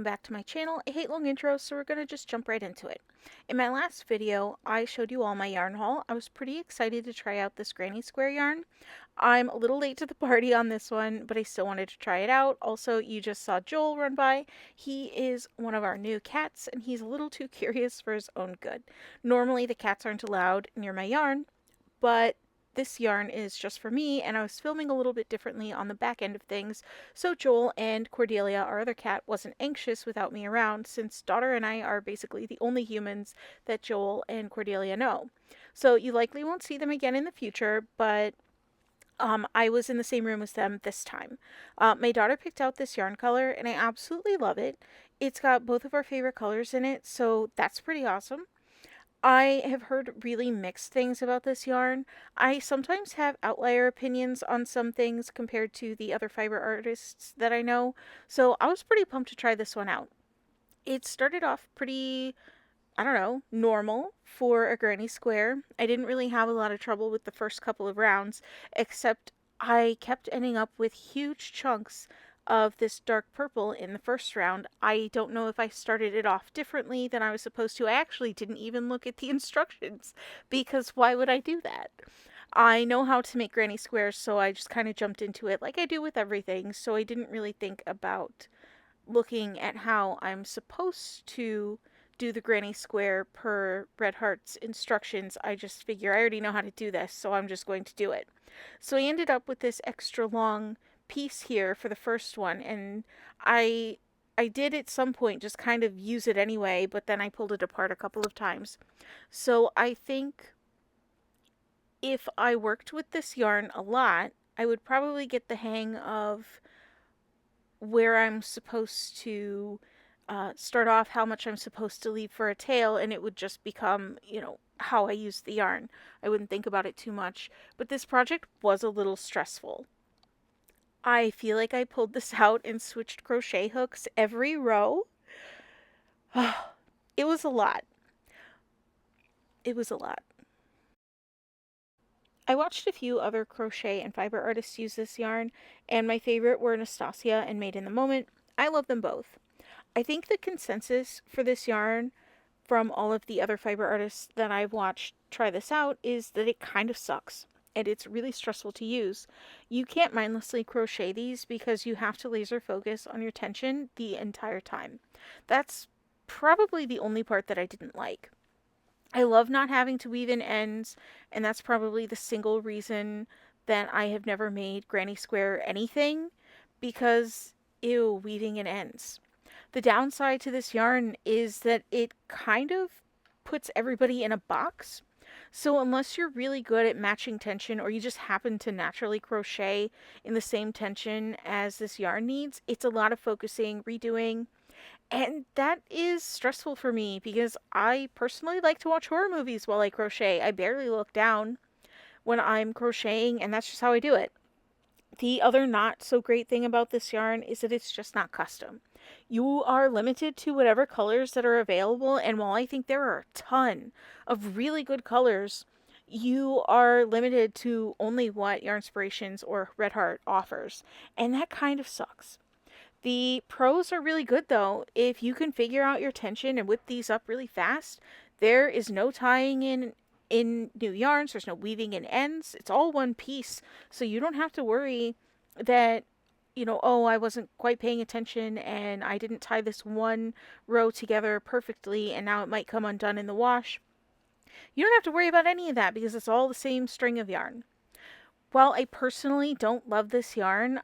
welcome back to my channel. I hate long intros, so we're going to just jump right into it. In my last video, I showed you all my yarn haul. I was pretty excited to try out this Granny Square yarn. I'm a little late to the party on this one, but I still wanted to try it out. Also, you just saw Joel run by. He is one of our new cats, and he's a little too curious for his own good. Normally, the cats aren't allowed near my yarn, but this yarn is just for me, and I was filming a little bit differently on the back end of things, so Joel and Cordelia, our other cat, wasn't anxious without me around, since Daughter and I are basically the only humans that Joel and Cordelia know. So you likely won't see them again in the future, but I was in the same room as them this time. My daughter picked out this yarn color, and I absolutely love it. It's got both of our favorite colors in it, so that's pretty awesome. I have heard really mixed things about this yarn. I sometimes have outlier opinions on some things compared to the other fiber artists that I know, so I was pretty pumped to try this one out. It started off pretty, I don't know, normal for a Granny Square. I didn't really have a lot of trouble with the first couple of rounds, except I kept ending up with huge chunks of this dark purple in the first round. I don't know if I started it off differently than I was supposed to. I actually didn't even look at the instructions, because why would I do that? I know how to make granny squares, so I just kind of jumped into it like I do with everything, so I didn't really think about looking at how I'm supposed to do the granny square per Red Heart's instructions. I just figure I already know how to do this, so I'm just going to do it. So I ended up with this extra long piece here for the first one, and I I did at some point just kind of use it anyway, but then I pulled it apart a couple of times. So I think if I worked with this yarn a lot, I would probably get the hang of where I'm supposed to start off, how much I'm supposed to leave for a tail, and it would just become, how I use the yarn. I wouldn't think about it too much. But this project was a little stressful. I feel like I pulled this out and switched crochet hooks every row. It was a lot. It was a lot. I watched a few other crochet and fiber artists use this yarn, and my favorite were Anastasia and Made in the Moment. I love them both. I think the consensus for this yarn from all of the other fiber artists that I've watched try this out is that it kind of sucks and it's really stressful to use. You can't mindlessly crochet these because you have to laser focus on your tension the entire time. That's probably the only part that I didn't like. I love not having to weave in ends, and that's probably the single reason that I have never made Granny Square anything, because ew, weaving in ends. The downside to this yarn is that it kind of puts everybody in a box. So unless you're really good at matching tension, or you just happen to naturally crochet in the same tension as this yarn needs, it's a lot of focusing, redoing, and that is stressful for me because I personally like to watch horror movies while I crochet. I barely look down when I'm crocheting, and that's just how I do it. The other not so great thing about this yarn is that it's just not custom. You are limited to whatever colors that are available, and while I think there are a ton of really good colors, you are limited to only what Yarnspirations or Red Heart offers, and that kind of sucks. The pros are really good though. If you can figure out your tension and whip these up really fast, there is no tying in new yarns, there's no weaving in ends. It's all one piece. So you don't have to worry that oh, I wasn't quite paying attention and I didn't tie this one row together perfectly and now it might come undone in the wash. You don't have to worry about any of that because it's all the same string of yarn. While I personally don't love this yarn,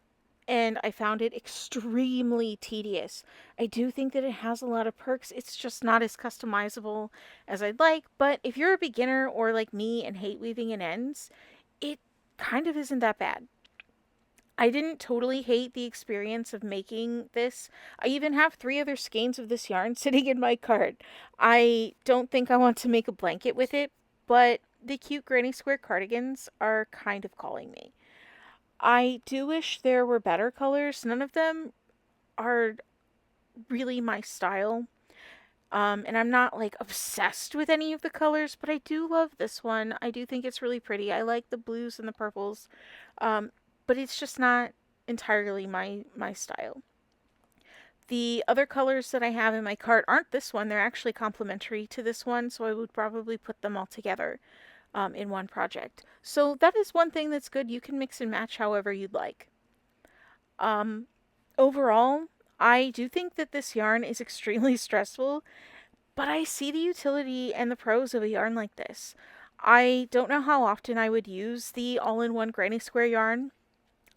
and I found it extremely tedious, I do think that it has a lot of perks. It's just not as customizable as I'd like, but if you're a beginner or like me and hate weaving in ends, it kind of isn't that bad. I didn't totally hate the experience of making this. I even have 3 other skeins of this yarn sitting in my cart. I don't think I want to make a blanket with it, but the cute Granny Square cardigans are kind of calling me. I do wish there were better colors. None of them are really my style. And I'm not like obsessed with any of the colors, but I do love this one. I do think it's really pretty. I like the blues and the purples. Um, but it's just not entirely my style. The other colors that I have in my cart aren't this one. They're actually complementary to this one, so I would probably put them all together in one project. So that is one thing that's good. You can mix and match however you'd like. Um, Overall, I do think that this yarn is extremely stressful, but I see the utility and the pros of a yarn like this. I don't know how often I would use the all-in-one granny square yarn.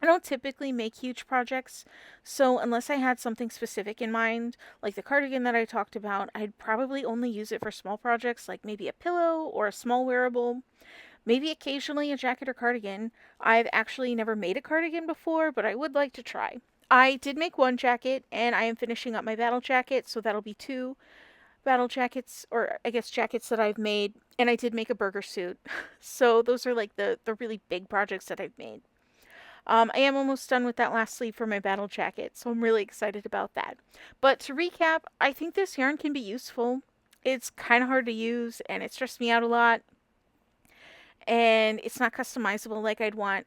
I don't typically make huge projects, so unless I had something specific in mind, like the cardigan that I talked about, I'd probably only use it for small projects like maybe a pillow or a small wearable, maybe occasionally a jacket or cardigan. I've actually never made a cardigan before, but I would like to try. I did make one jacket, and I am finishing up my battle jacket, so that'll be two battle jackets, or I guess jackets that I've made, and I did make a burger suit. So those are like the really big projects that I've made. I am almost done with that last sleeve for my battle jacket, so I'm really excited about that. But to recap, I think this yarn can be useful. It's kind of hard to use, and it stressed me out a lot, and it's not customizable like I'd want,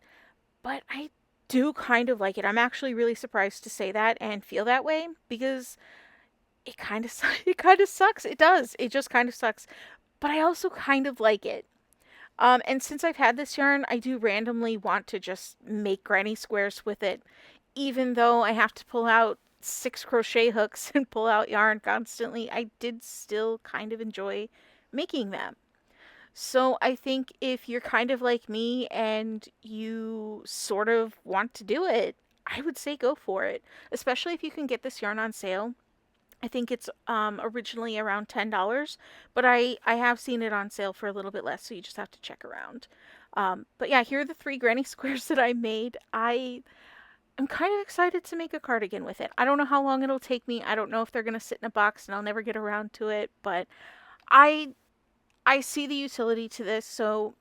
but I do kind of like it. I'm actually really surprised to say that and feel that way, because it kind of it kind of sucks. It does. It just kind of sucks. But I also kind of like it. And since I've had this yarn, I do randomly want to just make granny squares with it, even though I have to pull out 6 crochet hooks and pull out yarn constantly. I did still kind of enjoy making them. So I think if you're kind of like me and you sort of want to do it, I would say go for it, especially if you can get this yarn on sale. I think it's originally around $10, but I have seen it on sale for a little bit less, so you just have to check around. But yeah, here are the 3 granny squares that I made. I am kind of excited to make a cardigan with it. I don't know how long it'll take me. I don't know if they're going to sit in a box and I'll never get around to it, but I I see the utility to this, so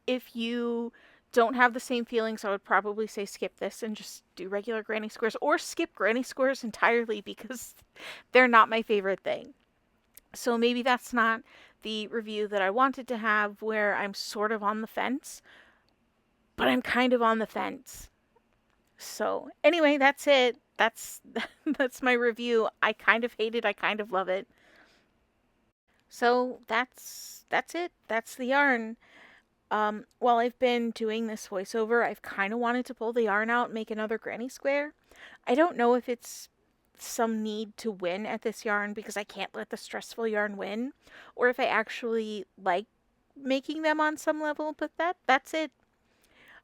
if you don't have the same feelings, I would probably say skip this and just do regular granny squares, or skip granny squares entirely because they're not my favorite thing. So maybe that's not the review that I wanted to have, where I'm sort of on the fence, but I'm kind of on the fence. So anyway, that's it. That's my review. I kind of hate it. I kind of love it. So that's it. That's the yarn. While I've been doing this voiceover, I've kind of wanted to pull the yarn out and make another granny square. I don't know if it's some need to win at this yarn because I can't let the stressful yarn win, or if I actually like making them on some level, but that's it.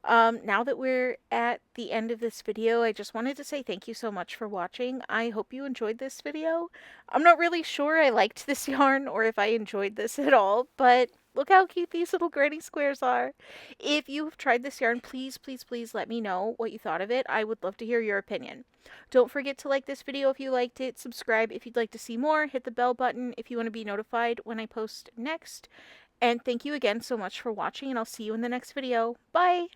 Now that we're at the end of this video, I just wanted to say thank you so much for watching. I hope you enjoyed this video. I'm not really sure I liked this yarn or if I enjoyed this at all, but look how cute these little granny squares are. If you've tried this yarn, please, please, please let me know what you thought of it. I would love to hear your opinion. Don't forget to like this video if you liked it, subscribe if you'd like to see more, hit the bell button if you want to be notified when I post next, and thank you again so much for watching, and I'll see you in the next video. Bye!